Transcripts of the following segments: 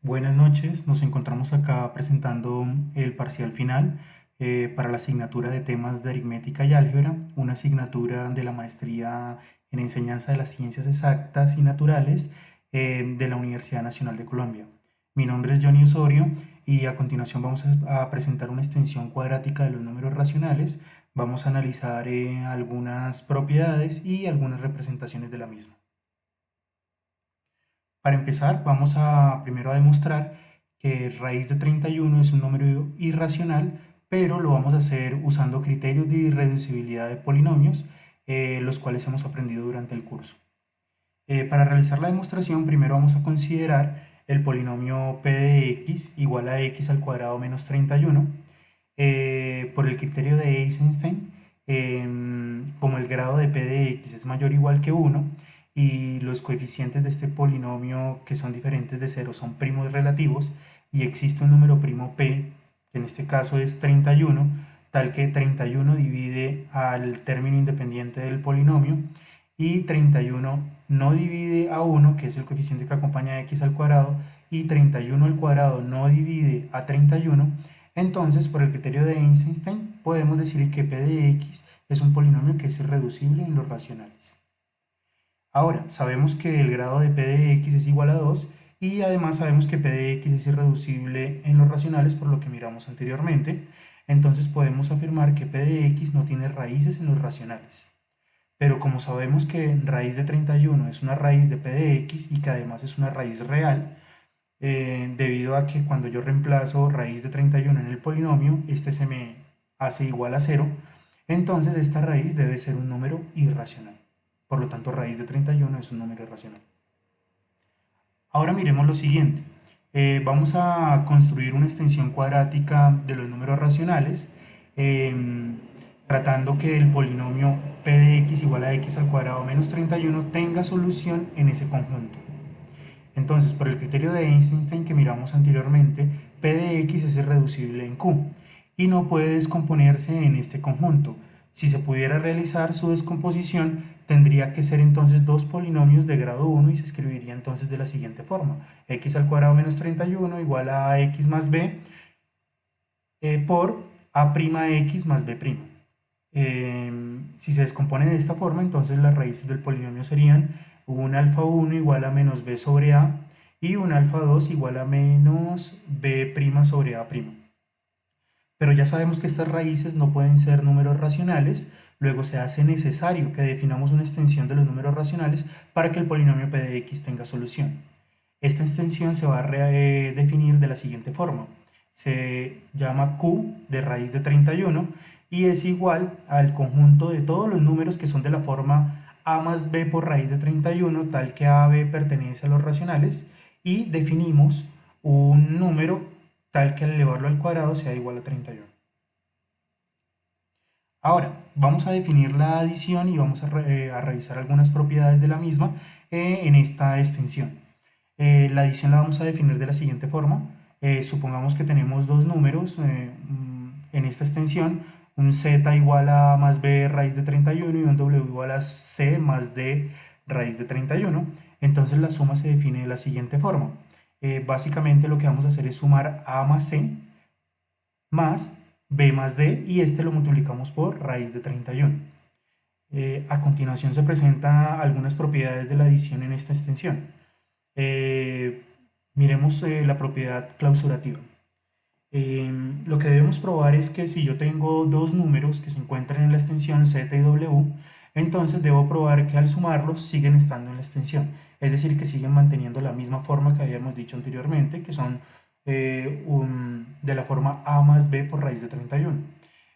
Buenas noches, nos encontramos acá presentando el parcial final para la asignatura de temas de aritmética y álgebra, una asignatura de la maestría en enseñanza de las ciencias exactas y naturales de la Universidad Nacional de Colombia. Mi nombre es Johnny Osorio y a continuación vamos a presentar una extensión cuadrática de los números racionales. Vamos a analizar algunas propiedades y algunas representaciones de la misma. Para empezar, vamos a primero a demostrar que raíz de 31 es un número irracional, pero lo vamos a hacer usando criterios de irreducibilidad de polinomios, los cuales hemos aprendido durante el curso. Para realizar la demostración, primero vamos a considerar el polinomio p de x igual a x al cuadrado menos 31 por el criterio de Eisenstein. Como el grado de p de x es mayor o igual que 1 y los coeficientes de este polinomio que son diferentes de 0 son primos relativos y existe un número primo p, que en este caso es 31, tal que 31 divide al término independiente del polinomio y 31 no divide a 1, que es el coeficiente que acompaña a x al cuadrado, y 31 al cuadrado no divide a 31. Entonces, por el criterio de Eisenstein, podemos decir que p de x es un polinomio que es irreducible en los racionales. Ahora, sabemos que el grado de p de x es igual a 2 y además sabemos que p de x es irreducible en los racionales por lo que miramos anteriormente. Entonces podemos afirmar que p de x no tiene raíces en los racionales. Pero como sabemos que raíz de 31 es una raíz de p de x y que además es una raíz real, debido a que cuando yo reemplazo raíz de 31 en el polinomio, este se me hace igual a 0, entonces esta raíz debe ser un número irracional. Por lo tanto, raíz de 31 es un número irracional. Ahora miremos lo siguiente. Vamos a construir una extensión cuadrática de los números racionales, eh, tratando que el polinomio p de x igual a x al cuadrado menos 31 tenga solución en ese conjunto. Entonces, por el criterio de Eisenstein que miramos anteriormente, p de x es irreducible en q y no puede descomponerse en este conjunto. Si se pudiera realizar su descomposición, tendría que ser entonces dos polinomios de grado 1 y se escribiría entonces de la siguiente forma: x al cuadrado menos 31 igual a x más b por a'x más b'. Si se descompone de esta forma, entonces las raíces del polinomio serían un alfa 1 igual a menos b sobre a y un alfa 2 igual a menos b' sobre a'. Pero ya sabemos que estas raíces no pueden ser números racionales, luego se hace necesario que definamos una extensión de los números racionales para que el polinomio p de x tenga solución. Esta extensión se va a definir de la siguiente forma: se llama q de raíz de 31 y es igual al conjunto de todos los números que son de la forma a más b por raíz de 31, tal que a, b pertenece a los racionales, y definimos un número tal que al elevarlo al cuadrado sea igual a 31. Ahora, vamos a definir la adición y vamos a revisar algunas propiedades de la misma en esta extensión. La adición la vamos a definir de la siguiente forma. Supongamos que tenemos dos números en esta extensión, un z igual a más b raíz de 31 y un w igual a c más d raíz de 31. Entonces la suma se define de la siguiente forma. Básicamente lo que vamos a hacer es sumar a más c más b más d y este lo multiplicamos por raíz de 31. A continuación se presentan algunas propiedades de la adición en esta extensión. Miremos la propiedad clausurativa. Lo que debemos probar es que si yo tengo dos números que se encuentran en la extensión z y w, entonces debo probar que al sumarlos siguen estando en la extensión, es decir, que siguen manteniendo la misma forma que habíamos dicho anteriormente, que son de la forma a más b por raíz de 31.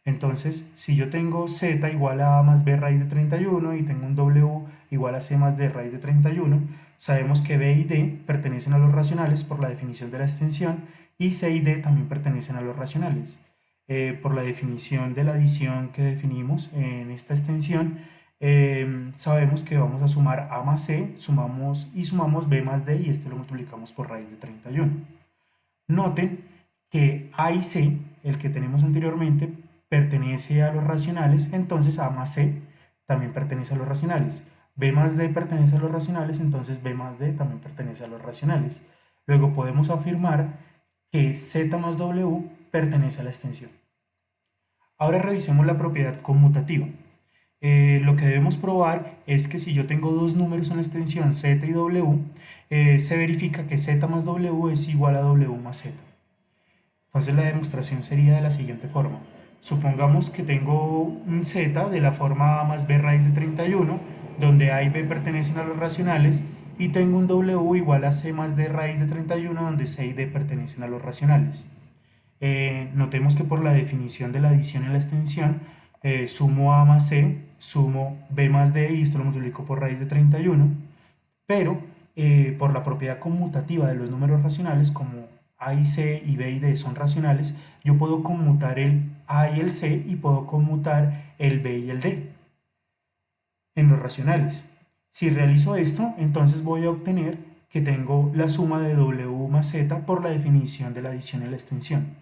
Entonces, si yo tengo z igual a más b raíz de 31 y tengo un w igual a c más d raíz de 31, sabemos que b y d pertenecen a los racionales por la definición de la extensión y c y d también pertenecen a los racionales. Por la definición de la adición que definimos en esta extensión, sabemos que vamos a sumar a más c, sumamos b más d y este lo multiplicamos por raíz de 31. Noten que a y c, el que tenemos anteriormente, pertenece a los racionales, entonces a más c también pertenece a los racionales. B más D pertenece a los racionales, entonces B más D también pertenece a los racionales. Luego podemos afirmar que z más w pertenece a la extensión. Ahora revisemos la propiedad conmutativa. Lo que debemos probar es que si yo tengo dos números en la extensión z y w, se verifica que z más w es igual a w más z. Entonces la demostración sería de la siguiente forma. Supongamos que tengo un z de la forma a más b raíz de 31, donde a y b pertenecen a los racionales, y tengo un w igual a c más d raíz de 31, donde c y d pertenecen a los racionales. Notemos que por la definición de la adición en la extensión, sumo a más c, sumo b más d y esto lo multiplico por raíz de 31, pero por la propiedad conmutativa de los números racionales, como a y c y b y d son racionales, yo puedo conmutar el a y el c y puedo conmutar el b y el d en los racionales. Si realizo esto, entonces voy a obtener que tengo la suma de w más z por la definición de la adición en la extensión.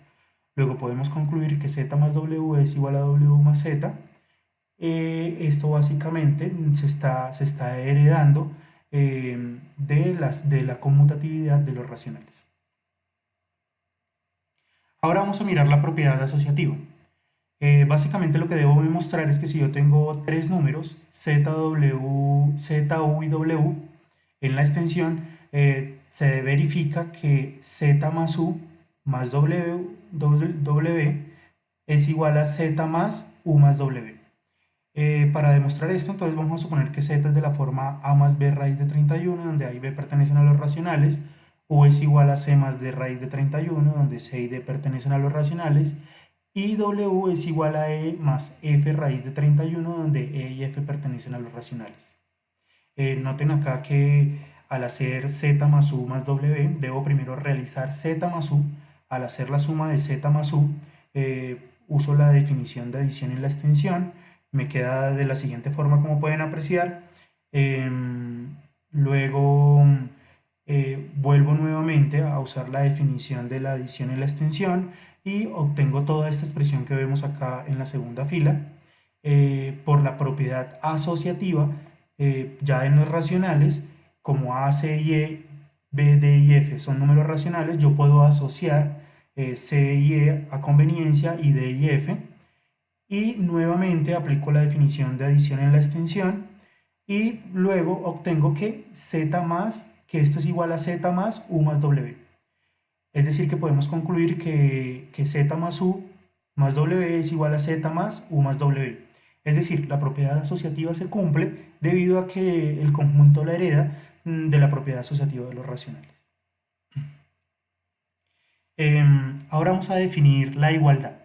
Luego podemos concluir que z más w es igual a w más z. Esto básicamente se está heredando de la conmutatividad de los racionales. Ahora vamos a mirar la propiedad asociativa. Básicamente lo que debo demostrar es que si yo tengo tres números, z, w, z, u y w, en la extensión, se verifica que z más u más w es igual a z más u más w. Para demostrar esto, entonces vamos a suponer que z es de la forma a más b raíz de 31, donde a y b pertenecen a los racionales, u es igual a c más d raíz de 31, donde c y d pertenecen a los racionales, y w es igual a e más f raíz de 31, donde e y f pertenecen a los racionales. Noten acá que al hacer z más u más w, debo primero realizar z más u. Al hacer la suma de z más u, uso la definición de adición en la extensión. Me queda de la siguiente forma, como pueden apreciar. Luego vuelvo nuevamente a usar la definición de la adición en la extensión y obtengo toda esta expresión que vemos acá en la segunda fila. Por la propiedad asociativa, ya en los racionales, como a, c y e, b, d y f son números racionales, yo puedo asociar c y e a conveniencia y d y f, y nuevamente aplico la definición de adición en la extensión y luego obtengo que z más, que esto es igual a z más u más w. Es decir, que podemos concluir que z más u más w es igual a z más u más w. Es decir, la propiedad asociativa se cumple debido a que el conjunto la hereda de la propiedad asociativa de los racionales. Ahora vamos a definir la igualdad.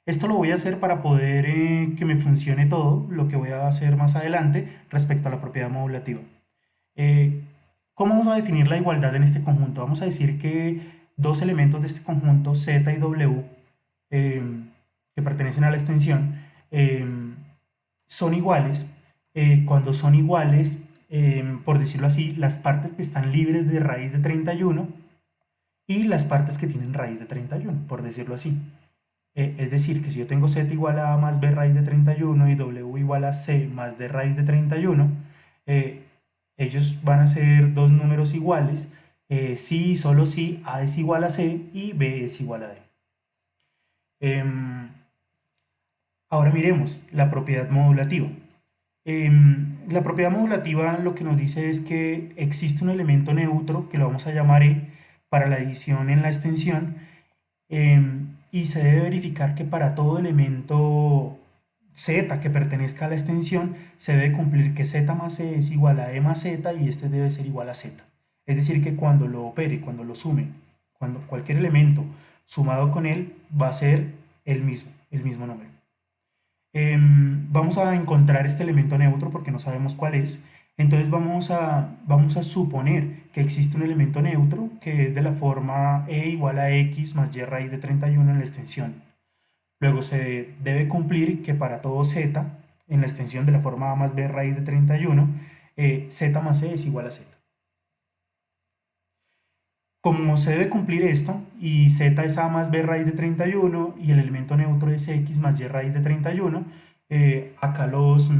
Esto lo voy a hacer para poder que me funcione todo, lo que voy a hacer más adelante respecto a la propiedad modulativa. ¿Cómo vamos a definir la igualdad en este conjunto? Vamos a decir que dos elementos de este conjunto, z y w, que pertenecen a la extensión, son iguales. Cuando son iguales, por decirlo así, las partes que están libres de raíz de 31 y las partes que tienen raíz de 31, por decirlo así. Es decir, que si yo tengo z igual a más b raíz de 31 y w igual a c más d raíz de 31, ellos van a ser dos números iguales, si y solo si a es igual a c y b es igual a d. Ahora miremos la propiedad modulativa. La propiedad modulativa lo que nos dice es que existe un elemento neutro, que lo vamos a llamar e, para la adición en la extensión, y se debe verificar que para todo elemento z que pertenezca a la extensión se debe cumplir que z más e es igual a e más z y este debe ser igual a z. Es decir, que cuando lo opere, cuando lo sume, cuando cualquier elemento sumado con él va a ser el mismo número. Vamos a encontrar este elemento neutro porque no sabemos cuál es. Entonces vamos a suponer que existe un elemento neutro que es de la forma e igual a x más y raíz de 31 en la extensión. Luego se debe cumplir que para todo z, en la extensión de la forma a más b raíz de 31, z más e es igual a z. Como se debe cumplir esto, y z es a más b raíz de 31 y el elemento neutro es x más y raíz de 31, acá los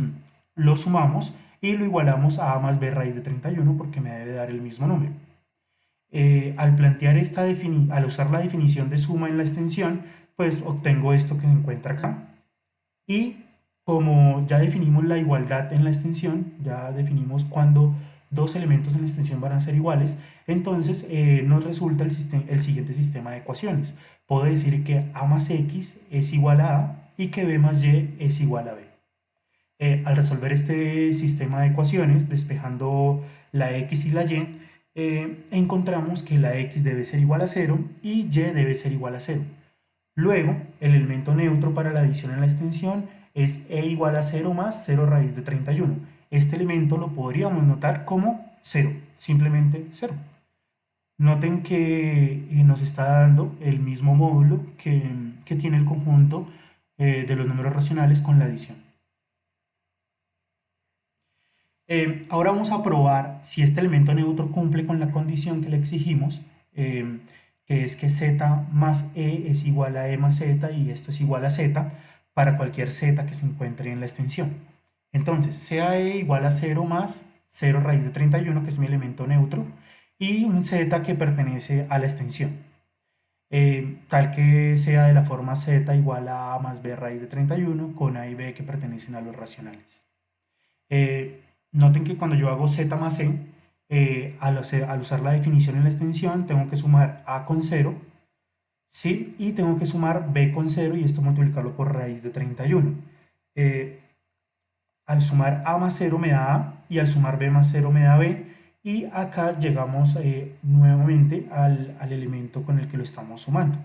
sumamos y lo igualamos a más b raíz de 31 porque me debe dar el mismo número. Al plantear al usar la definición de suma en la extensión, pues obtengo esto que se encuentra acá. Y como ya definimos la igualdad en la extensión, ya definimos cuándo dos elementos en la extensión van a ser iguales, entonces nos resulta el siguiente sistema de ecuaciones. Puedo decir que a más x es igual a y que b más y es igual a b. Al resolver este sistema de ecuaciones, despejando la x y la y, encontramos que la x debe ser igual a 0 y y debe ser igual a 0. Luego, el elemento neutro para la adición en la extensión es e igual a 0 más 0 raíz de 31. Este elemento lo podríamos notar como 0, simplemente 0. Noten que nos está dando el mismo módulo que tiene el conjunto de los números racionales con la adición. Ahora vamos a probar si este elemento neutro cumple con la condición que le exigimos, que es que z más e es igual a e más z y esto es igual a z para cualquier z que se encuentre en la extensión. Entonces, sea e igual a 0 más 0 raíz de 31, que es mi elemento neutro, y un z que pertenece a la extensión, tal que sea de la forma z igual a más b raíz de 31 con a y b que pertenecen a los racionales. Noten que cuando yo hago z más e, al usar la definición en la extensión, tengo que sumar a con 0, ¿sí? Y tengo que sumar b con 0 y esto multiplicarlo por raíz de 31. Al sumar a más 0 me da a y al sumar b más 0 me da b. Y acá llegamos nuevamente al elemento con el que lo estamos sumando.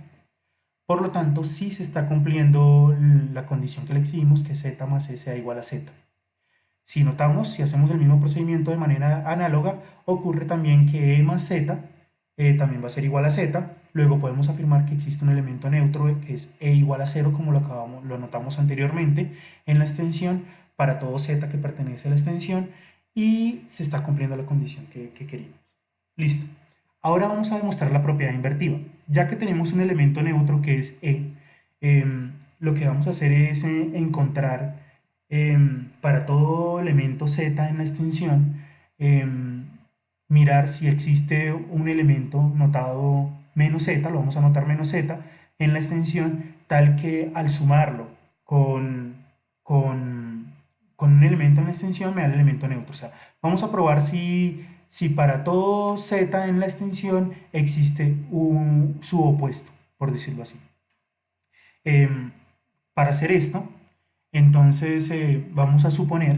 Por lo tanto, sí se está cumpliendo la condición que le exigimos, que z más e sea igual a z. Si notamos, si hacemos el mismo procedimiento de manera análoga, ocurre también que e más z también va a ser igual a z. Luego podemos afirmar que existe un elemento neutro que es e igual a 0, como lo notamos anteriormente en la extensión, para todo z que pertenece a la extensión, y se está cumpliendo la condición que queríamos. Listo. Ahora vamos a demostrar la propiedad invertida. Ya que tenemos un elemento neutro que es e, lo que vamos a hacer es encontrar para todo elemento z en la extensión, mirar si existe un elemento notado menos z, lo vamos a notar menos z en la extensión, tal que al sumarlo con un elemento en la extensión me da el elemento neutro. O sea, vamos a probar si para todo z en la extensión existe su opuesto, por decirlo así. Para hacer esto, entonces vamos a suponer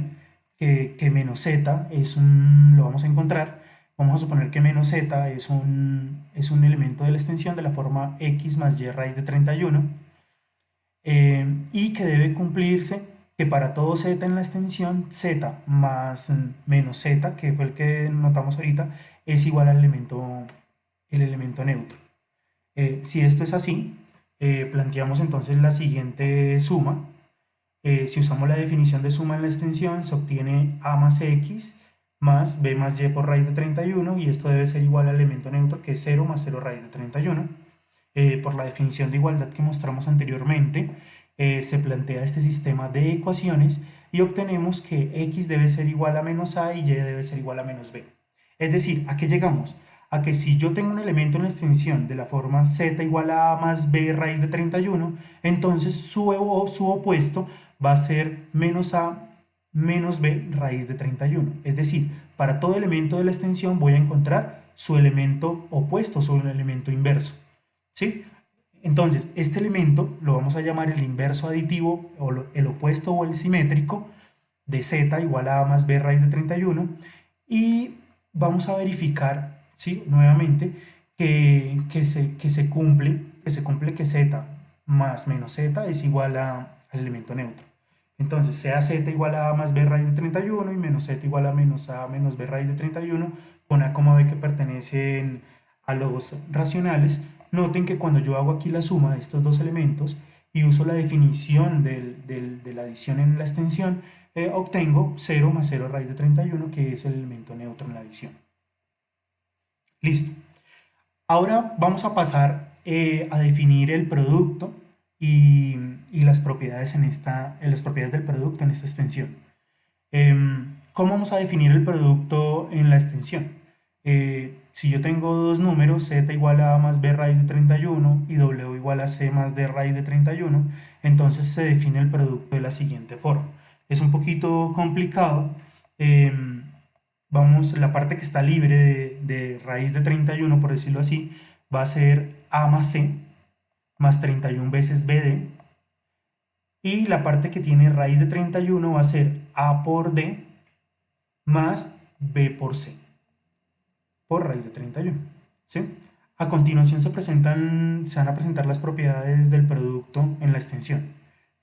que menos z lo vamos a encontrar. Vamos a suponer que menos z es un elemento de la extensión de la forma x más y raíz de 31, y que debe cumplirse que para todo z en la extensión, z más menos z, que fue el que notamos ahorita, es igual al el elemento neutro. Si esto es así, planteamos entonces la siguiente suma. Si usamos la definición de suma en la extensión, se obtiene a más x más b más y por raíz de 31, y esto debe ser igual al elemento neutro, que es 0 más 0 raíz de 31. Por la definición de igualdad que mostramos anteriormente, se plantea este sistema de ecuaciones y obtenemos que x debe ser igual a menos a y debe ser igual a menos b. Es decir, ¿a qué llegamos? A que si yo tengo un elemento en la extensión de la forma z igual a más b raíz de 31, entonces su opuesto va a ser menos a menos b raíz de 31. Es decir, para todo elemento de la extensión voy a encontrar su elemento opuesto, su elemento inverso, ¿sí? Entonces, este elemento lo vamos a llamar el inverso aditivo, o el opuesto o el simétrico de z igual a más b raíz de 31, y vamos a verificar, ¿sí?, nuevamente que se cumple que z más menos z es igual al elemento neutro. Entonces, sea z igual a más b raíz de 31 y menos z igual a menos b raíz de 31, con a, b que pertenecen a los racionales. Noten que cuando yo hago aquí la suma de estos dos elementos y uso la definición de la adición en la extensión, obtengo 0 más 0 raíz de 31, que es el elemento neutro en la adición. Listo. Ahora vamos a pasar a definir el producto y las propiedades las propiedades del producto en esta extensión. ¿Cómo vamos a definir el producto en la extensión? si yo tengo dos números, z igual a a más b raíz de 31 y w igual a c más d raíz de 31, entonces se define el producto de la siguiente forma. Es un poquito complicado. Vamos, la parte que está libre de raíz de 31, por decirlo así, va a ser a más c más 31 veces bd, y la parte que tiene raíz de 31 va a ser a por d más b por c por raíz de 31. ¿Sí? A continuación se van a presentar las propiedades del producto en la extensión.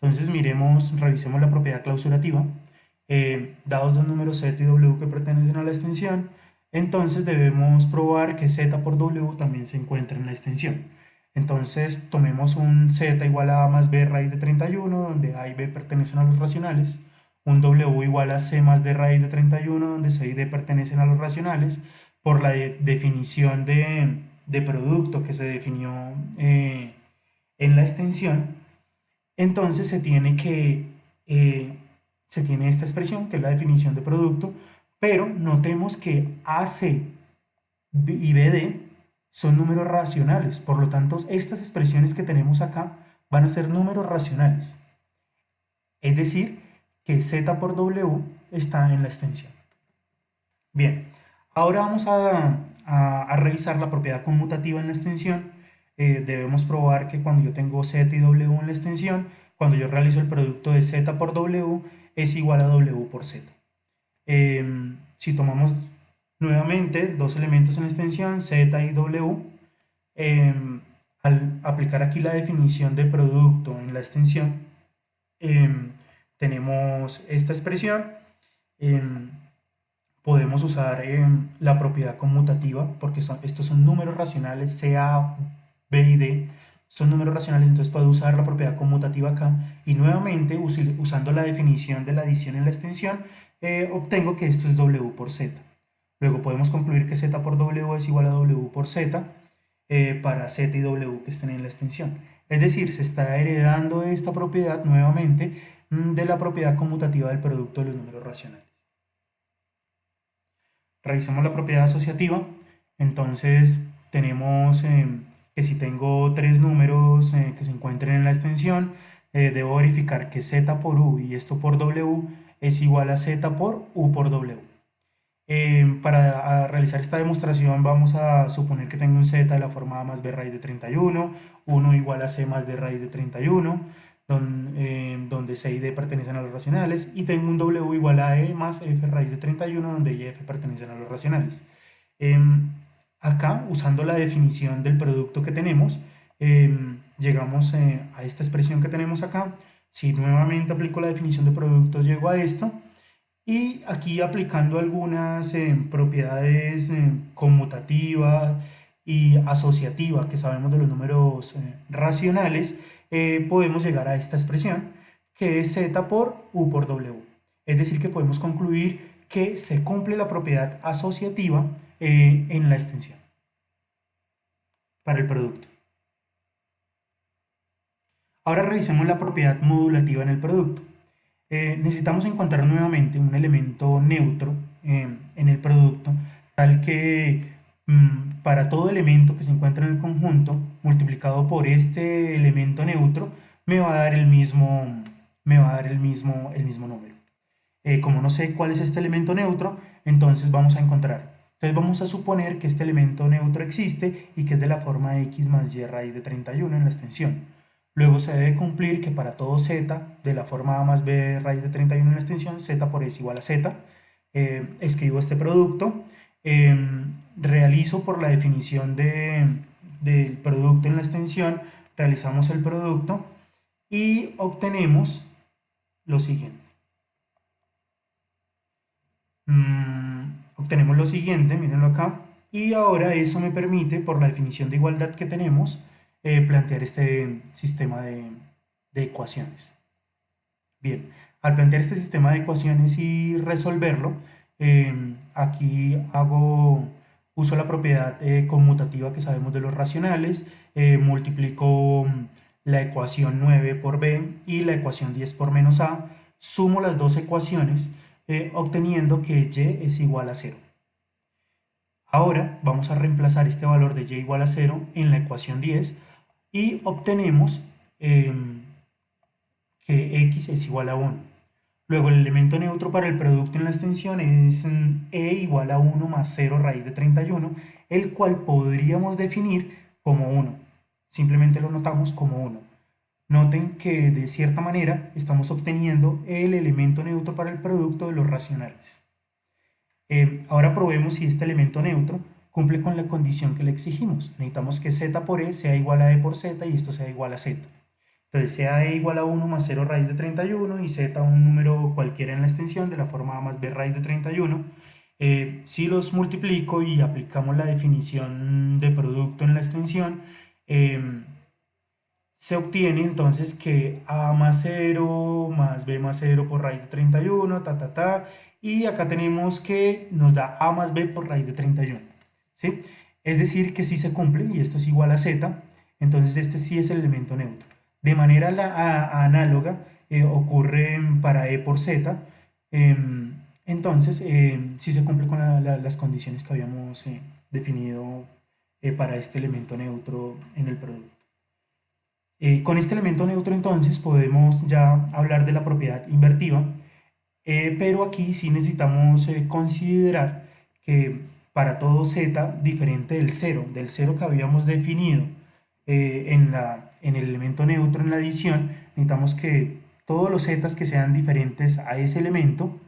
Entonces revisemos la propiedad clausurativa. Dados dos números z y w que pertenecen a la extensión, entonces debemos probar que z por w también se encuentra en la extensión. Entonces tomemos un z igual a más b raíz de 31, donde a y b pertenecen a los racionales, un w igual a c más d raíz de 31, donde c y d pertenecen a los racionales, por la definición de producto que se definió en la extensión. Entonces se tiene esta expresión, que es la definición de producto, pero notemos que AC y BD son números racionales, por lo tanto, estas expresiones que tenemos acá van a ser números racionales. Es decir, que Z por W está en la extensión. Bien, ahora vamos a revisar la propiedad conmutativa en la extensión. Debemos probar que cuando yo tengo Z y W en la extensión, cuando yo realizo el producto de Z por W es igual a W por Z. Si tomamos nuevamente dos elementos en la extensión, Z y W, al aplicar aquí la definición de producto en la extensión, tenemos esta expresión. Podemos usar la propiedad conmutativa, porque estos son números racionales, C, B y D, son números racionales, entonces puedo usar la propiedad conmutativa acá, y nuevamente usando la definición de la adición en la extensión, obtengo que esto es W por Z. Luego podemos concluir que Z por W es igual a W por Z para Z y W que estén en la extensión. Es decir, se está heredando esta propiedad nuevamente de la propiedad conmutativa del producto de los números racionales. Revisemos la propiedad asociativa. Entonces tenemos que si tengo tres números que se encuentren en la extensión, debo verificar que z por u y esto por w es igual a z por u por w. Para realizar esta demostración vamos a suponer que tengo un z de la forma a más b raíz de 31, 1 igual a c más d raíz de 31, donde c y d pertenecen a los racionales, y tengo un w igual a e más f raíz de 31, donde e y f pertenecen a los racionales. Acá, usando la definición del producto que tenemos, llegamos a esta expresión que tenemos acá. Si nuevamente aplico la definición de producto, llego a esto, y aquí aplicando algunas propiedades conmutativas y asociativas que sabemos de los números racionales, podemos llegar a esta expresión, que es z por u por w. Es decir, que podemos concluir que se cumple la propiedad asociativa en la extensión para el producto. Ahora revisemos la propiedad modulativa en el producto. Necesitamos encontrar nuevamente un elemento neutro en el producto, tal que para todo elemento que se encuentra en el conjunto, multiplicado por este elemento neutro, me va a dar el mismo número. Como no sé cuál es este elemento neutro, entonces vamos a suponer que este elemento neutro existe y que es de la forma x más y raíz de 31 en la extensión. Luego se debe cumplir que para todo z de la forma a más b raíz de 31 en la extensión, z por e es igual a z. Escribo este producto, realizo por la definición del producto en la extensión, realizamos el producto y obtenemos lo siguiente. Mírenlo acá, y ahora eso me permite, por la definición de igualdad que tenemos, plantear este sistema de ecuaciones. Bien, al plantear este sistema de ecuaciones y resolverlo, aquí uso la propiedad conmutativa que sabemos de los racionales, multiplico la ecuación 9 por b y la ecuación 10 por menos a, sumo las dos ecuaciones, obteniendo que y es igual a 0. Ahora vamos a reemplazar este valor de y igual a 0 en la ecuación 10 y obtenemos que x es igual a 1. Luego el elemento neutro para el producto en la extensión es e igual a 1 más 0 raíz de 31, el cual podríamos definir como 1. Simplemente lo notamos como 1. Noten que de cierta manera estamos obteniendo el elemento neutro para el producto de los racionales. Ahora probemos si este elemento neutro cumple con la condición que le exigimos. Necesitamos que z por e sea igual a e por z y esto sea igual a z. Entonces sea e igual a 1 más 0 raíz de 31 y z un número cualquiera en la extensión de la forma a más b raíz de 31. Si los multiplico y aplicamos la definición de producto en la extensión, se obtiene entonces que a más 0 más b más 0 por raíz de 31, y acá tenemos que nos da a más b por raíz de 31, ¿sí? Es decir, que si se cumple, y esto es igual a z, entonces este sí es el elemento neutro. De manera análoga ocurre para e por z, entonces sí se cumple con las condiciones que habíamos definido para este elemento neutro en el producto. Con este elemento neutro entonces podemos ya hablar de la propiedad invertiva, pero aquí sí necesitamos considerar que para todo z diferente del cero que habíamos definido en el elemento neutro en la adición, necesitamos que todos los z que sean diferentes a ese elemento,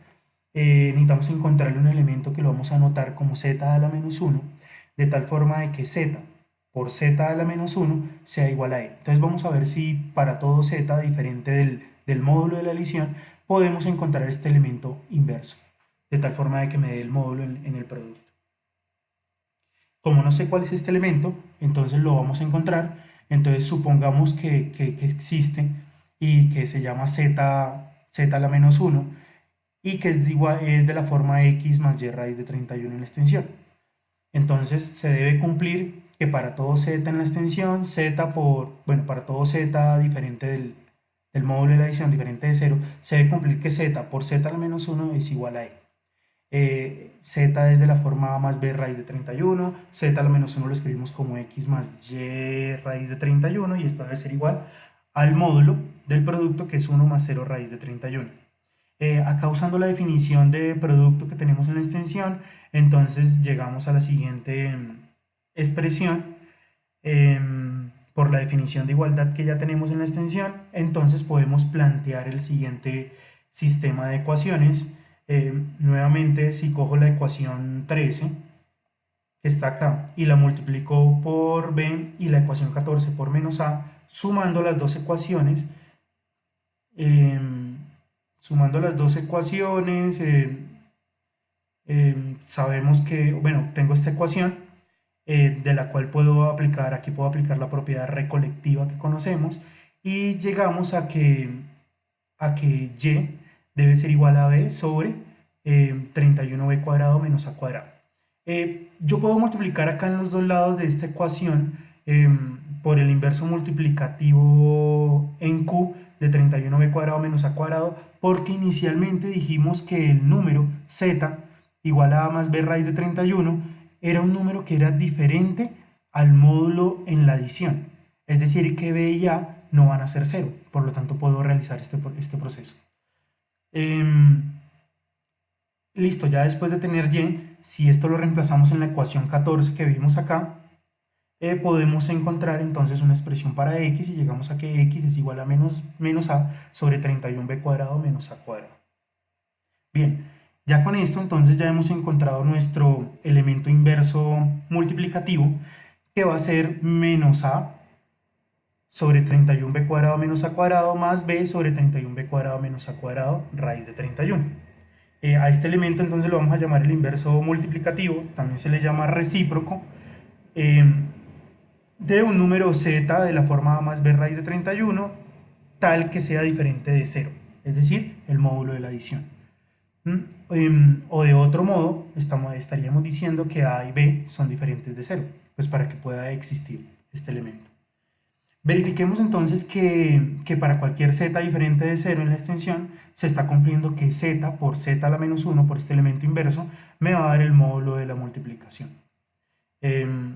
necesitamos encontrarle un elemento que lo vamos a anotar como z a la menos 1, de tal forma de que z por z a la menos 1 sea igual a e. Entonces vamos a ver si para todo z diferente del módulo de la adición podemos encontrar este elemento inverso, de tal forma de que me dé el módulo en el producto. Como no sé cuál es este elemento, entonces lo vamos a encontrar. Entonces supongamos que existe y que se llama z a la menos 1 y que es de la forma x más y raíz de 31 en la extensión. Entonces se debe cumplir que para todo z en la extensión, para todo z diferente del módulo de la adición, diferente de 0, se debe cumplir que z por z a la menos 1 es igual a e. Z es de la forma a más b raíz de 31, z a la menos 1 lo escribimos como x más y raíz de 31 y esto debe ser igual al módulo del producto que es 1 más 0 raíz de 31. Acá usando la definición de producto que tenemos en la extensión, entonces llegamos a la siguiente expresión por la definición de igualdad que ya tenemos en la extensión. Entonces podemos plantear el siguiente sistema de ecuaciones. Nuevamente, si cojo la ecuación 13 que está acá y la multiplico por b y la ecuación 14 por menos a, sumando las dos ecuaciones, sabemos que, bueno, tengo esta ecuación de la cual aquí puedo aplicar la propiedad recolectiva que conocemos y llegamos a que y debe ser igual a b sobre 31b cuadrado menos a cuadrado. Yo puedo multiplicar acá en los dos lados de esta ecuación por el inverso multiplicativo en q de 31b cuadrado menos a cuadrado, porque inicialmente dijimos que el número z igual a más b raíz de 31 era un número que era diferente al módulo en la adición. Es decir, que b y a no van a ser 0, por lo tanto puedo realizar este proceso. Listo, ya después de tener y, si esto lo reemplazamos en la ecuación 14 que vimos acá, podemos encontrar entonces una expresión para x y llegamos a que x es igual a menos a sobre 31b cuadrado menos a cuadrado. Bien, ya con esto entonces ya hemos encontrado nuestro elemento inverso multiplicativo, que va a ser menos a sobre 31b cuadrado menos a cuadrado más b sobre 31b cuadrado menos a cuadrado raíz de 31. A este elemento entonces lo vamos a llamar el inverso multiplicativo, también se le llama recíproco, de un número z de la forma a más b raíz de 31 tal que sea diferente de 0, es decir, el módulo de la adición. O de otro modo, estaríamos diciendo que a y b son diferentes de 0, pues para que pueda existir este elemento. Verifiquemos entonces que para cualquier z diferente de 0 en la extensión se está cumpliendo que z por z a la menos 1 por este elemento inverso me va a dar el módulo de la multiplicación. Em,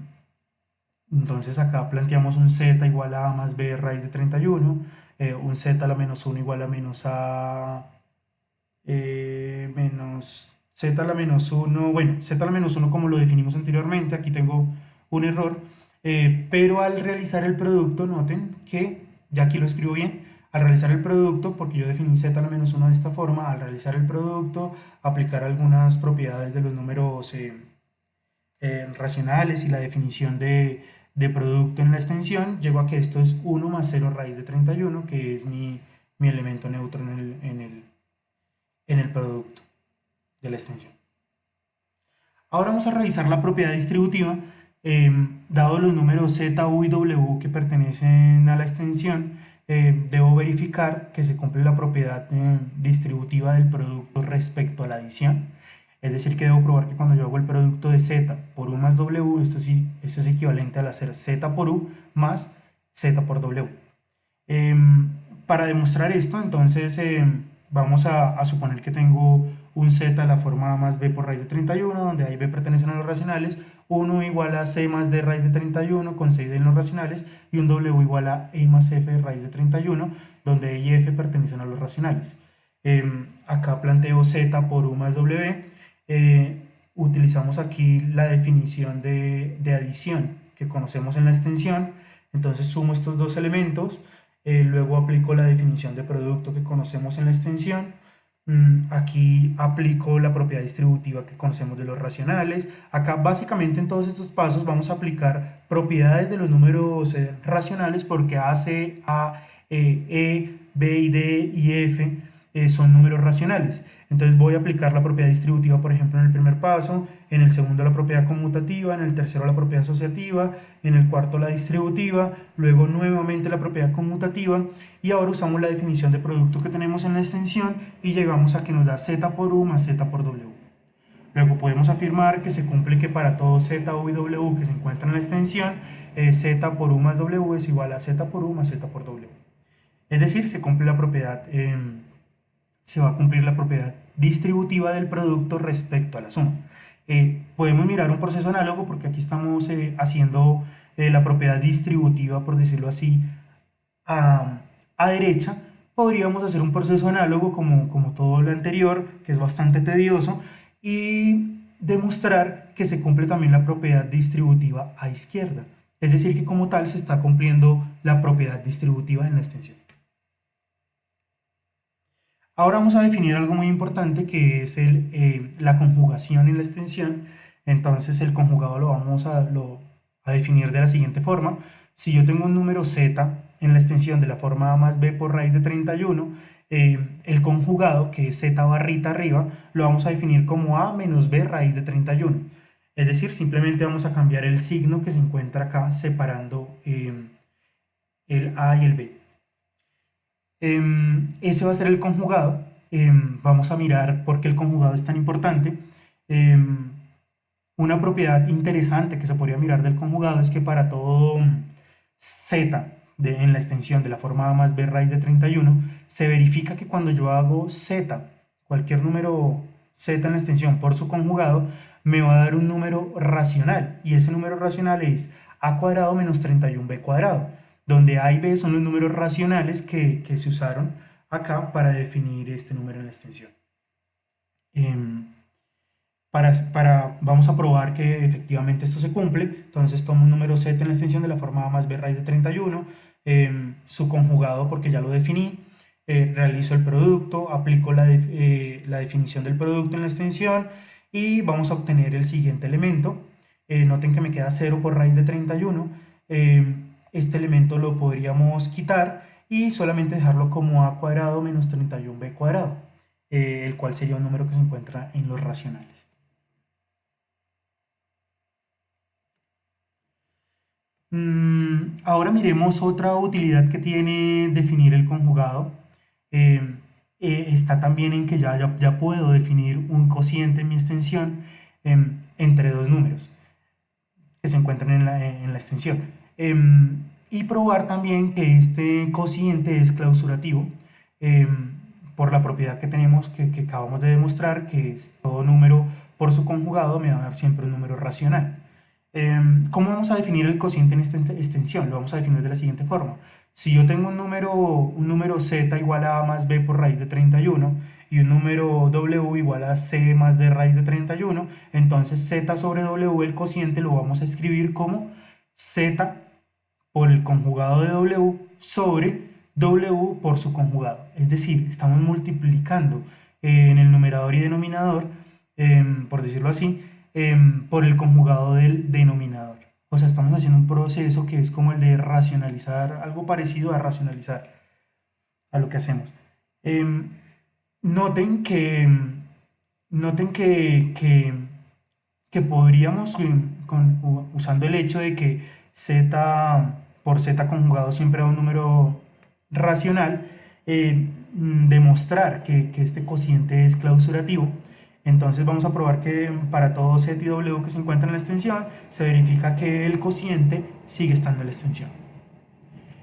entonces acá planteamos un z igual a más b raíz de 31, un z a la menos 1 igual a menos a menos z a la menos 1, bueno, z a la menos 1 como lo definimos anteriormente, aquí tengo un error, pero al realizar el producto, noten que, ya aquí lo escribo bien, al realizar el producto, porque yo definí z a la menos 1 de esta forma, al realizar el producto, aplicar algunas propiedades de los números racionales y la definición de producto en la extensión, llego a que esto es 1 más 0 raíz de 31, que es mi elemento neutro en el producto de la extensión. Ahora vamos a revisar la propiedad distributiva. Dado los números z, u y w que pertenecen a la extensión, debo verificar que se cumple la propiedad distributiva del producto respecto a la adición. Es decir, que debo probar que cuando yo hago el producto de z por u más w, esto es equivalente al hacer z por u más z por w. Para demostrar esto, entonces vamos a suponer que tengo un z de la forma a más b por raíz de 31, donde a y b pertenecen a los racionales, 1 igual a c más d raíz de 31 con c y d en los racionales, y un w igual a e más f raíz de 31, donde e y f pertenecen a los racionales. Acá planteo z por u más w. Utilizamos aquí la definición de adición que conocemos en la extensión, entonces sumo estos dos elementos. Luego aplico la definición de producto que conocemos en la extensión. Aquí aplico la propiedad distributiva que conocemos de los racionales. Acá básicamente en todos estos pasos vamos a aplicar propiedades de los números racionales, porque A, C, A, B y D y F son números racionales. Entonces voy a aplicar la propiedad distributiva, por ejemplo, en el primer paso, en el segundo la propiedad conmutativa, en el tercero la propiedad asociativa, en el cuarto la distributiva, luego nuevamente la propiedad conmutativa, y ahora usamos la definición de producto que tenemos en la extensión y llegamos a que nos da z por u más z por w. Luego podemos afirmar que se cumple que para todo z, u y w que se encuentran en la extensión, z por u más w es igual a z por u más z por w. Es decir, se cumple la propiedad, se va a cumplir la propiedad distributiva del producto respecto a la suma. Podemos mirar un proceso análogo, porque aquí estamos haciendo la propiedad distributiva, por decirlo así, a derecha. Podríamos hacer un proceso análogo como todo lo anterior, que es bastante tedioso, y demostrar que se cumple también la propiedad distributiva a izquierda. Es decir, que como tal se está cumpliendo la propiedad distributiva en la extensión. Ahora vamos a definir algo muy importante, que es la conjugación en la extensión. Entonces el conjugado lo vamos a definir de la siguiente forma. Si yo tengo un número z en la extensión de la forma a más b por raíz de 31, el conjugado, que es z barrita arriba, lo vamos a definir como a menos b raíz de 31. Es decir, simplemente vamos a cambiar el signo que se encuentra acá separando el a y el b. Ese va a ser el conjugado. Vamos a mirar por qué el conjugado es tan importante. Una propiedad interesante que se podría mirar del conjugado es que para todo z en la extensión de la forma a más b raíz de 31, se verifica que cuando yo hago z, cualquier número z en la extensión por su conjugado, me va a dar un número racional, y ese número racional es a cuadrado menos 31b cuadrado, donde a y b son los números racionales que se usaron acá para definir este número en la extensión. Vamos a probar que efectivamente esto se cumple. Entonces tomo un número z en la extensión de la forma a más b raíz de 31, su conjugado porque ya lo definí, realizo el producto, aplico la definición del producto en la extensión y vamos a obtener el siguiente elemento. Noten que me queda 0 por raíz de 31. Este elemento lo podríamos quitar y solamente dejarlo como a cuadrado menos 31b cuadrado, el cual sería un número que se encuentra en los racionales. Ahora miremos otra utilidad que tiene definir el conjugado. Está también en que ya puedo definir un cociente en mi extensión entre dos números que se encuentran en la extensión. Y probar también que este cociente es clausurativo, por la propiedad que tenemos, que acabamos de demostrar, que es todo número por su conjugado me va a dar siempre un número racional. ¿Cómo vamos a definir el cociente en esta extensión? Lo vamos a definir de la siguiente forma. Si yo tengo un número z igual a a más b por raíz de 31 y un número w igual a c más d raíz de 31, entonces z sobre w, el cociente, lo vamos a escribir como z por el conjugado de w sobre w por su conjugado. Es decir, estamos multiplicando en el numerador y denominador, por decirlo así, por el conjugado del denominador. O sea, estamos haciendo un proceso que es como el de racionalizar, algo parecido a racionalizar a lo que hacemos. Em, noten que, noten que podríamos, usando el hecho de que z por z conjugado siempre da un número racional, demostrar que este cociente es clausurativo. Entonces vamos a probar que para todo z y w que se encuentra en la extensión, se verifica que el cociente sigue estando en la extensión.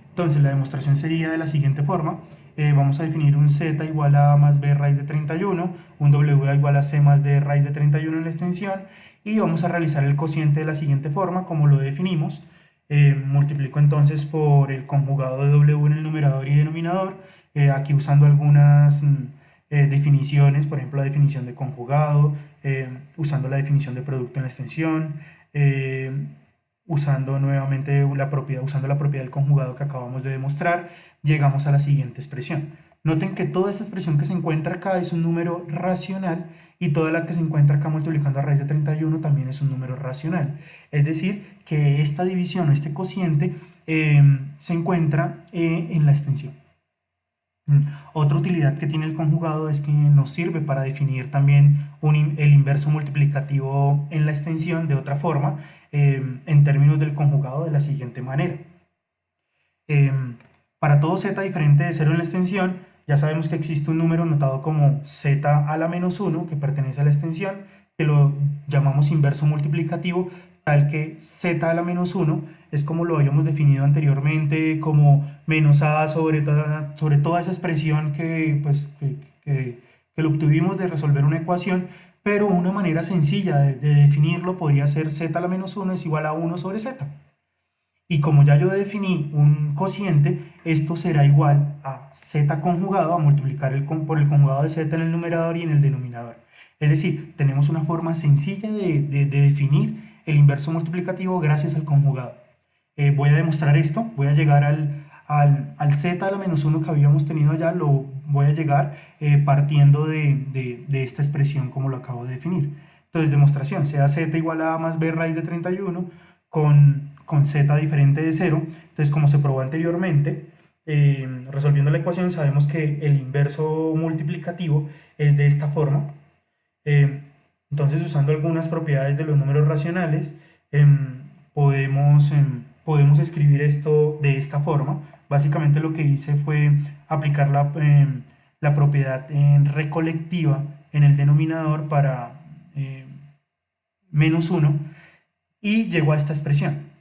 Entonces la demostración sería de la siguiente forma. Vamos a definir un z igual a a más b raíz de 31, un w igual a c más d raíz de 31 en la extensión, y vamos a realizar el cociente de la siguiente forma, como lo definimos. Multiplico entonces por el conjugado de w en el numerador y denominador, aquí usando algunas definiciones, por ejemplo la definición de conjugado, usando la definición de producto en la extensión, usando nuevamente usando la propiedad del conjugado que acabamos de demostrar, llegamos a la siguiente expresión. Noten que toda esta expresión que se encuentra acá es un número racional y toda la que se encuentra acá multiplicando a raíz de 31 también es un número racional. Es decir, que esta división o este cociente se encuentra en la extensión. Otra utilidad que tiene el conjugado es que nos sirve para definir también el inverso multiplicativo en la extensión de otra forma, en términos del conjugado de la siguiente manera. Para todo z diferente de 0 en la extensión, ya sabemos que existe un número notado como z a la menos 1 que pertenece a la extensión, que lo llamamos inverso multiplicativo, tal que z a la menos 1 es como lo habíamos definido anteriormente, como menos a sobre toda esa expresión que lo obtuvimos de resolver una ecuación, pero una manera sencilla de definirlo podría ser z a la menos 1 es igual a 1 sobre z. Y como ya yo definí un cociente, esto será igual a z conjugado, a multiplicar por el conjugado de z en el numerador y en el denominador. Es decir, tenemos una forma sencilla de definir el inverso multiplicativo gracias al conjugado. Voy a demostrar esto, voy a llegar al z a la menos 1 que habíamos tenido allá, lo voy a llegar partiendo de esta expresión como lo acabo de definir. Entonces, demostración, sea z igual a más b raíz de 31 con z diferente de 0. Entonces, como se probó anteriormente, resolviendo la ecuación sabemos que el inverso multiplicativo es de esta forma. Entonces, usando algunas propiedades de los números racionales, podemos escribir esto de esta forma. Básicamente lo que hice fue aplicar la propiedad recolectiva en el denominador para menos 1 y llegó a esta expresión.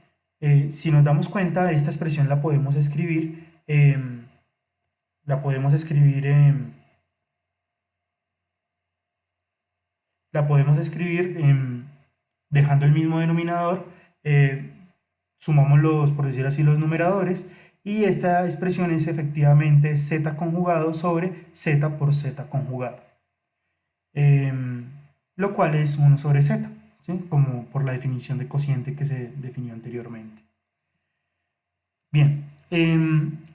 Si nos damos cuenta, esta expresión la podemos escribir, dejando el mismo denominador, sumamos por decir así, los numeradores, y esta expresión es efectivamente z conjugado sobre z por z conjugado, lo cual es 1 sobre z, ¿sí? Como por la definición de cociente que se definió anteriormente. Bien,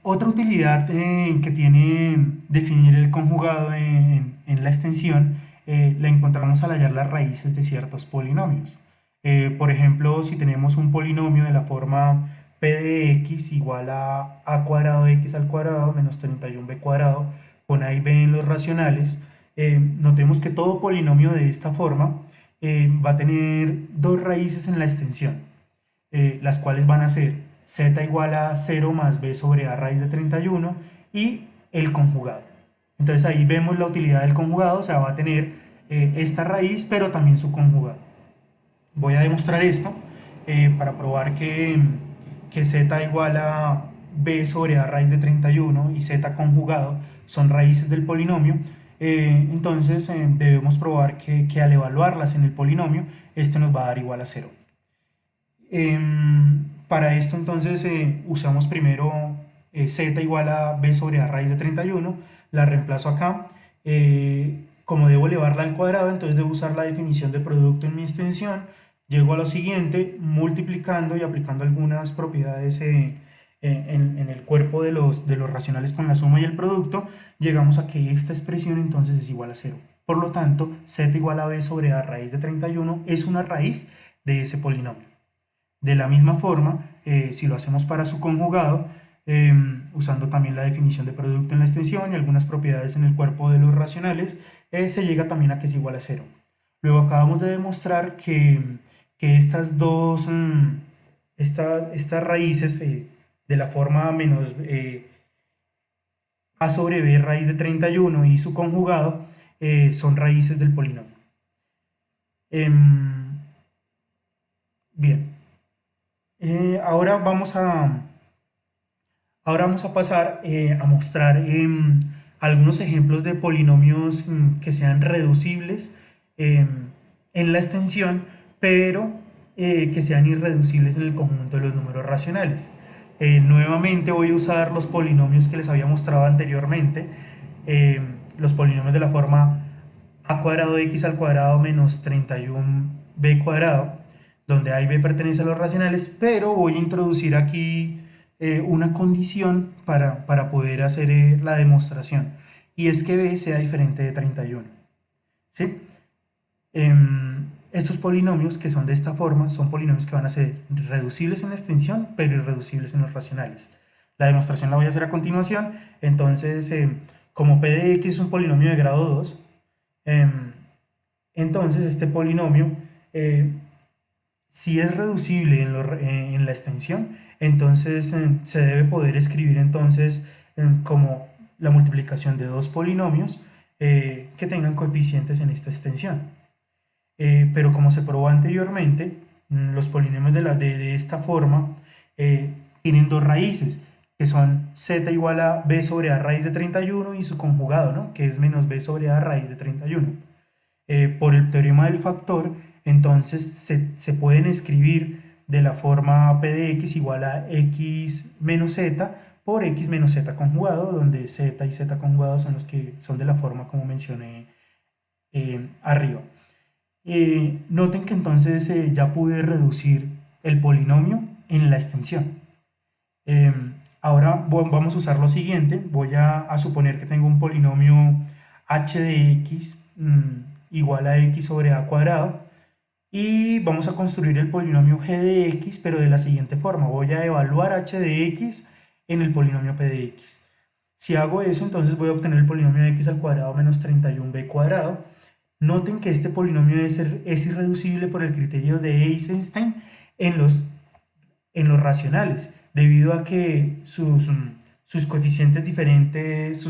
otra utilidad que tiene definir el conjugado en la extensión la encontramos al hallar las raíces de ciertos polinomios. Por ejemplo, si tenemos un polinomio de la forma p de x igual a cuadrado de x al cuadrado menos 31b cuadrado con a y b en los racionales, notemos que todo polinomio de esta forma va a tener dos raíces en la extensión, las cuales van a ser z igual a 0 más b sobre a raíz de 31 y el conjugado. Entonces ahí vemos la utilidad del conjugado, o sea, va a tener esta raíz, pero también su conjugado. Voy a demostrar esto para probar que z igual a b sobre a raíz de 31 y z conjugado son raíces del polinomio. Entonces debemos probar que al evaluarlas en el polinomio, este nos va a dar igual a 0. Para esto entonces usamos primero z igual a b sobre a raíz de 31, la reemplazo acá. Como debo elevarla al cuadrado, entonces debo usar la definición de producto en mi extensión. Llego a lo siguiente, multiplicando y aplicando algunas propiedades en el cuerpo de los racionales con la suma y el producto, llegamos a que esta expresión entonces es igual a 0. Por lo tanto, z igual a b sobre a raíz de 31 es una raíz de ese polinomio. De la misma forma, si lo hacemos para su conjugado, usando también la definición de producto en la extensión y algunas propiedades en el cuerpo de los racionales, se llega también a que es igual a 0. Luego acabamos de demostrar que estas dos, estas raíces de la forma menos a sobre b raíz de 31 y su conjugado son raíces del polinomio. Bien, ahora vamos a pasar a mostrar algunos ejemplos de polinomios que sean reducibles en la extensión, pero que sean irreducibles en el conjunto de los números racionales. Nuevamente voy a usar los polinomios que les había mostrado anteriormente, eh, los polinomios de la forma a cuadrado x al cuadrado menos 31b cuadrado, donde a y b pertenecen a los racionales, pero voy a introducir aquí una condición para poder hacer la demostración, y es que b sea diferente de 31. ¿Sí? Estos polinomios que son de esta forma son polinomios que van a ser reducibles en la extensión, pero irreducibles en los racionales. La demostración la voy a hacer a continuación. Entonces, como p de x es un polinomio de grado 2, entonces este polinomio, si es reducible en la extensión, entonces se debe poder escribir entonces como la multiplicación de dos polinomios que tengan coeficientes en esta extensión. Pero como se probó anteriormente, los polinomios de esta forma tienen dos raíces, que son z igual a b sobre a raíz de 31 y su conjugado, ¿no?, que es menos b sobre a raíz de 31. Por el teorema del factor, entonces se pueden escribir de la forma p de x igual a x menos z por x menos z conjugado, donde z y z conjugado son los que son de la forma como mencioné arriba. Noten que entonces ya pude reducir el polinomio en la extensión. Ahora vamos a usar lo siguiente. Voy a suponer que tengo un polinomio h de x igual a x sobre a cuadrado, y vamos a construir el polinomio g de x, pero de la siguiente forma. Voy a evaluar h de x en el polinomio p de x. Si hago eso, entonces voy a obtener el polinomio de x al cuadrado menos 31b cuadrado. Noten que este polinomio es irreducible por el criterio de Eisenstein en los racionales, debido a que sus coeficientes diferentes,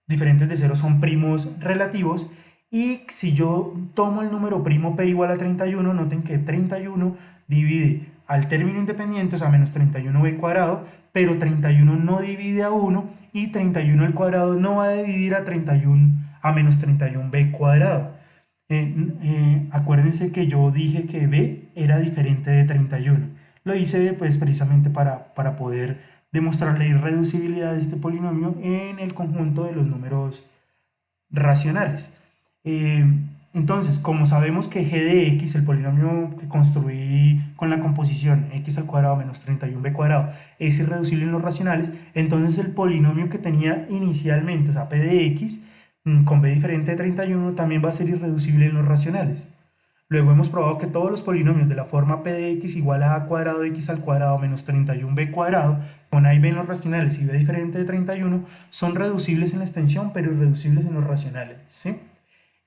diferentes de cero son primos relativos, y si yo tomo el número primo p igual a 31, noten que 31 divide al término independiente, o sea, menos 31b cuadrado, pero 31 no divide a 1, y 31 al cuadrado no va a dividir a menos 31b cuadrado. Acuérdense que yo dije que b era diferente de 31. Lo hice pues precisamente para poder demostrar la irreducibilidad de este polinomio en el conjunto de los números racionales. Entonces, como sabemos que g de x, el polinomio que construí con la composición x al cuadrado menos 31b cuadrado, es irreducible en los racionales, entonces el polinomio que tenía inicialmente, o sea, p de x, con b diferente de 31, también va a ser irreducible en los racionales. Luego hemos probado que todos los polinomios de la forma p de x igual a cuadrado x al cuadrado menos 31b cuadrado, con a y b en los racionales y b diferente de 31, son reducibles en la extensión, pero irreducibles en los racionales, ¿sí?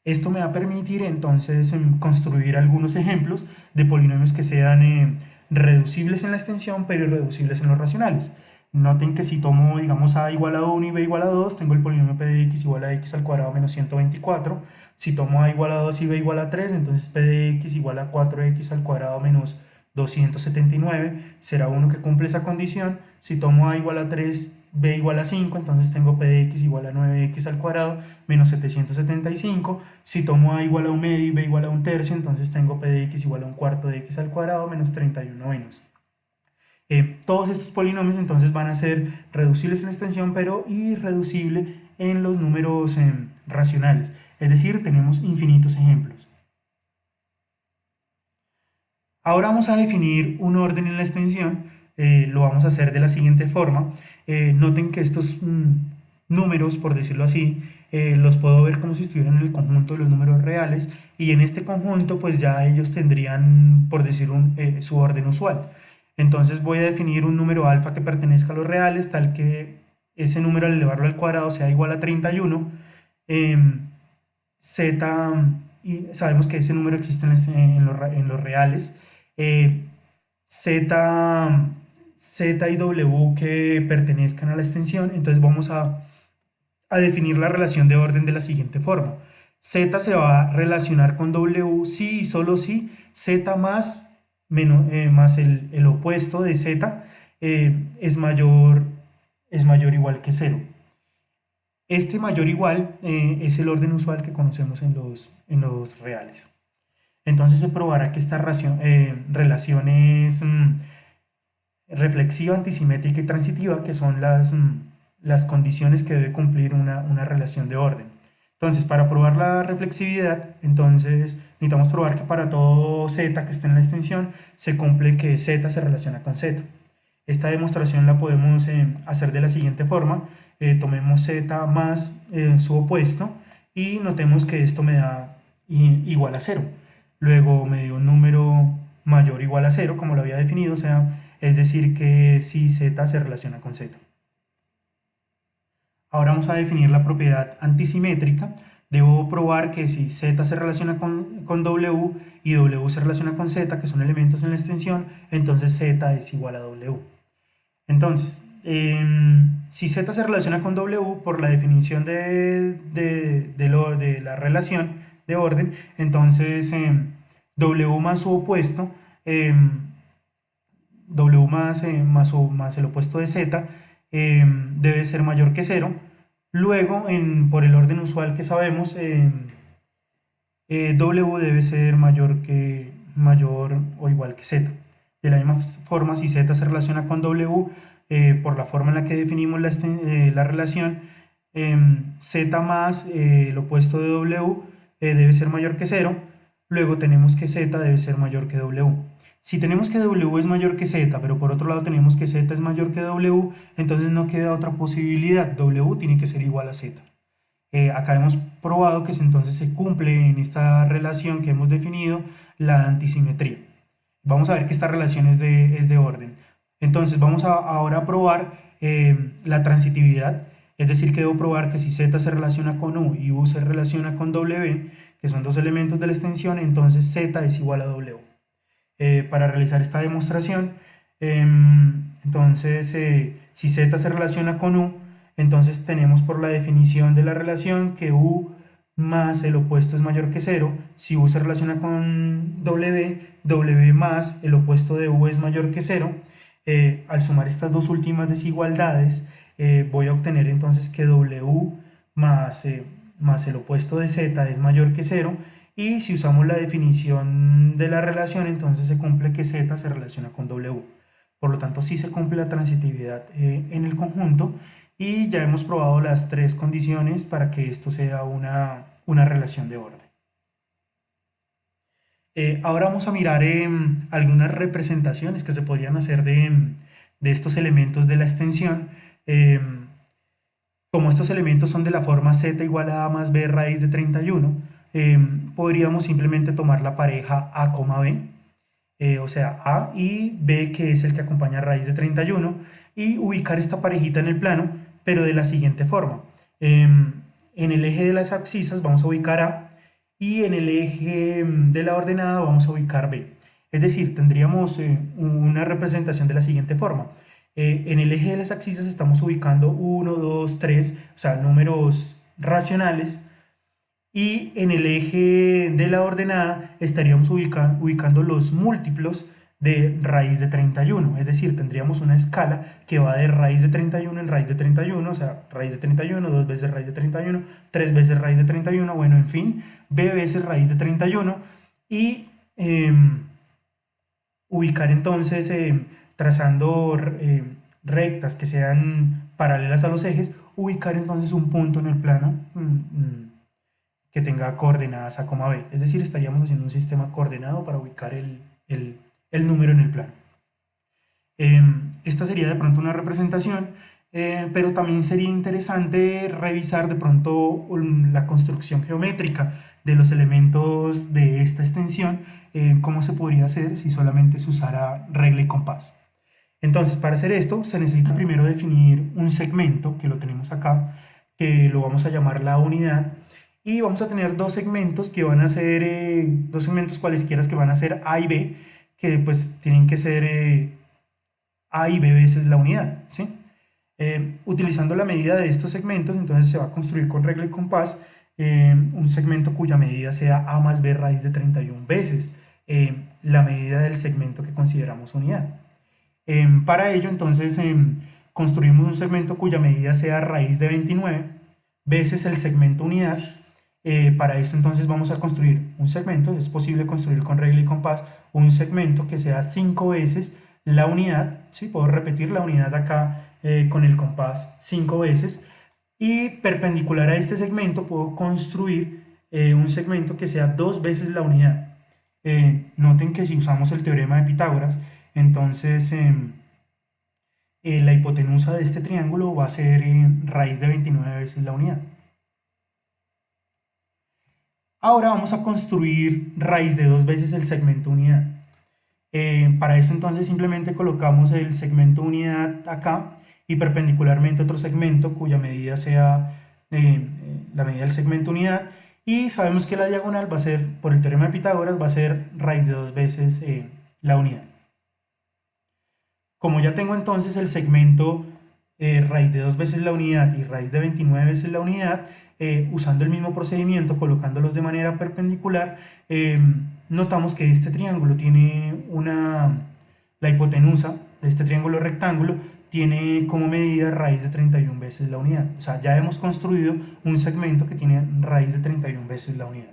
Esto me va a permitir entonces construir algunos ejemplos de polinomios que sean reducibles en la extensión, pero irreducibles en los racionales. Noten que si tomo, digamos, a igual a 1 y b igual a 2, tengo el polinomio p de x igual a x al cuadrado menos 124. Si tomo a igual a 2 y b igual a 3, entonces p de x igual a 4x al cuadrado menos 279 será uno que cumple esa condición. Si tomo a igual a 3, b igual a 5, entonces tengo p de x igual a 9x al cuadrado menos 775. Si tomo a igual a un medio y b igual a un tercio, entonces tengo p de x igual a un cuarto de x al cuadrado menos 31 menos. Todos estos polinomios entonces van a ser reducibles en la extensión, pero irreducible en los números racionales. Es decir, tenemos infinitos ejemplos. Ahora vamos a definir un orden en la extensión. Lo vamos a hacer de la siguiente forma. Noten que estos números, por decirlo así, los puedo ver como si estuvieran en el conjunto de los números reales, y en este conjunto pues ya ellos tendrían, por decir, su orden usual. Entonces voy a definir un número alfa que pertenezca a los reales, tal que ese número al elevarlo al cuadrado sea igual a 31. Z, y sabemos que ese número existe en los reales. Z, Z y W que pertenezcan a la extensión. Entonces vamos a definir la relación de orden de la siguiente forma. Z se va a relacionar con W si y solo si Z más, más el opuesto de Z es mayor o igual que 0. Este mayor o igual es el orden usual que conocemos en los reales. Entonces se probará que esta relación es reflexiva, antisimétrica y transitiva, que son las condiciones que debe cumplir una relación de orden. Entonces, para probar la reflexividad, entonces necesitamos probar que para todo z que esté en la extensión se cumple que z se relaciona con z. Esta demostración la podemos hacer de la siguiente forma. Tomemos z más su opuesto y notemos que esto me da igual a 0. Luego me dio un número mayor o igual a 0, como lo había definido, o sea, es decir que si z se relaciona con z. Ahora vamos a definir la propiedad antisimétrica. Debo probar que si z se relaciona con w y w se relaciona con z, que son elementos en la extensión, entonces z es igual a w. Entonces, si z se relaciona con w por la definición de la relación de orden, entonces w más su opuesto, w más el opuesto de z, debe ser mayor que 0. Luego, por el orden usual que sabemos, w debe ser mayor o igual que z. De la misma forma, si z se relaciona con w, por la forma en la que definimos la relación, z más el opuesto de w debe ser mayor que 0. Luego tenemos que z debe ser mayor que w. Si tenemos que w es mayor que z, pero por otro lado tenemos que z es mayor que w, entonces no queda otra posibilidad. W tiene que ser igual a z. Acá hemos probado que entonces se cumple en esta relación que hemos definido la antisimetría. Vamos a ver que esta relación es de orden. Entonces vamos ahora a probar la transitividad, es decir, que debo probar que si z se relaciona con u y u se relaciona con w, que son dos elementos de la extensión, entonces z es igual a w. Para realizar esta demostración, entonces si z se relaciona con u, entonces tenemos por la definición de la relación que u más el opuesto es mayor que 0. Si u se relaciona con w más el opuesto de u es mayor que 0. Al sumar estas dos últimas desigualdades, voy a obtener entonces que w más el opuesto de z es mayor que 0. Y si usamos la definición de la relación, entonces se cumple que z se relaciona con w. Por lo tanto, sí se cumple la transitividad en el conjunto, y ya hemos probado las tres condiciones para que esto sea una relación de orden. Ahora vamos a mirar algunas representaciones que se podrían hacer de estos elementos de la extensión. Como estos elementos son de la forma z igual a más b raíz de 31, podríamos simplemente tomar la pareja a, b, o sea, a y b, que es el que acompaña a raíz de 31, y ubicar esta parejita en el plano, pero de la siguiente forma. En el eje de las abscisas vamos a ubicar a, y en el eje de la ordenada vamos a ubicar b. Es decir, tendríamos una representación de la siguiente forma. En el eje de las abscisas estamos ubicando 1, 2, 3, o sea, números racionales, y en el eje de la ordenada estaríamos ubicando los múltiplos de raíz de 31. Es decir, tendríamos una escala que va de raíz de 31 en raíz de 31, o sea, raíz de 31, dos veces raíz de 31, tres veces raíz de 31, bueno, en fin, b veces raíz de 31 y ubicar entonces, trazando rectas que sean paralelas a los ejes, ubicar entonces un punto en el plano que tenga coordenadas A, B. Es decir, estaríamos haciendo un sistema coordenado para ubicar el número en el plano. Esta sería de pronto una representación, pero también sería interesante revisar de pronto la construcción geométrica de los elementos de esta extensión, cómo se podría hacer si solamente se usara regla y compás. Entonces, para hacer esto se necesita primero definir un segmento, que lo tenemos acá, que lo vamos a llamar la unidad, y vamos a tener dos segmentos que van a ser, dos segmentos cualesquiera que van a ser A y B, que pues tienen que ser A y B veces la unidad, ¿sí? Utilizando la medida de estos segmentos, entonces se va a construir con regla y compás un segmento cuya medida sea A más B raíz de 31 veces la medida del segmento que consideramos unidad. Para ello, entonces, construimos un segmento cuya medida sea raíz de 29 veces el segmento unidad. Para esto, entonces, vamos a construir un segmento, es posible construir con regla y compás un segmento que sea 5 veces la unidad, ¿sí? Puedo repetir la unidad acá con el compás 5 veces, y perpendicular a este segmento puedo construir un segmento que sea 2 veces la unidad. Noten que si usamos el teorema de Pitágoras, entonces la hipotenusa de este triángulo va a ser raíz de 29 veces la unidad. Ahora vamos a construir raíz de 2 veces el segmento unidad. Para eso entonces simplemente colocamos el segmento unidad acá y perpendicularmente otro segmento cuya medida sea la medida del segmento unidad, y sabemos que la diagonal va a ser, por el teorema de Pitágoras, va a ser raíz de 2 veces la unidad. Como ya tengo entonces el segmento raíz de 2 veces la unidad y raíz de 29 veces la unidad, usando el mismo procedimiento, colocándolos de manera perpendicular, notamos que este triángulo tiene la hipotenusa de este triángulo rectángulo tiene como medida raíz de 31 veces la unidad. O sea, ya hemos construido un segmento que tiene raíz de 31 veces la unidad.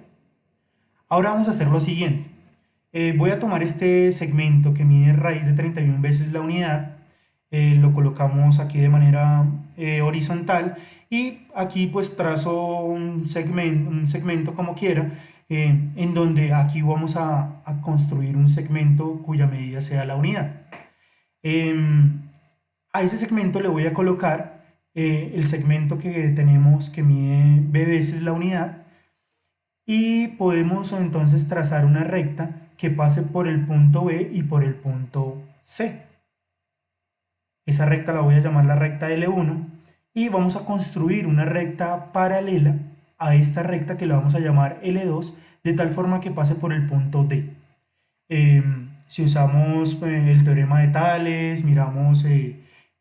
Ahora vamos a hacer lo siguiente. Voy a tomar este segmento que mide raíz de 31 veces la unidad, lo colocamos aquí de manera horizontal, y aquí pues trazo un segmento como quiera, en donde aquí vamos a construir un segmento cuya medida sea la unidad. A ese segmento le voy a colocar el segmento que tenemos que mide b veces la unidad, y podemos entonces trazar una recta que pase por el punto B y por el punto C. Esa recta la voy a llamar la recta L1, y vamos a construir una recta paralela a esta recta que la vamos a llamar L2, de tal forma que pase por el punto D. Si usamos el teorema de Tales, miramos,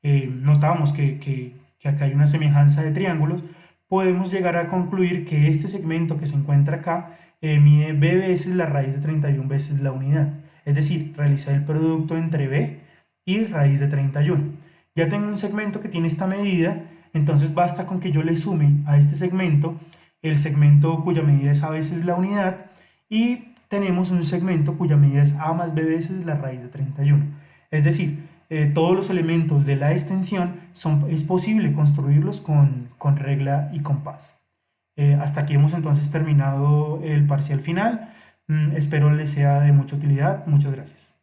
notamos que acá hay una semejanza de triángulos, podemos llegar a concluir que este segmento que se encuentra acá mide b veces la raíz de 31 veces la unidad. Es decir, realizar el producto entre b y raíz de 31. Ya tengo un segmento que tiene esta medida, entonces basta con que yo le sume a este segmento el segmento cuya medida es a veces la unidad, y tenemos un segmento cuya medida es a más b veces la raíz de 31. Es decir, todos los elementos de la extensión es posible construirlos con regla y compás. Hasta aquí hemos entonces terminado el parcial final. Espero les sea de mucha utilidad. Muchas gracias.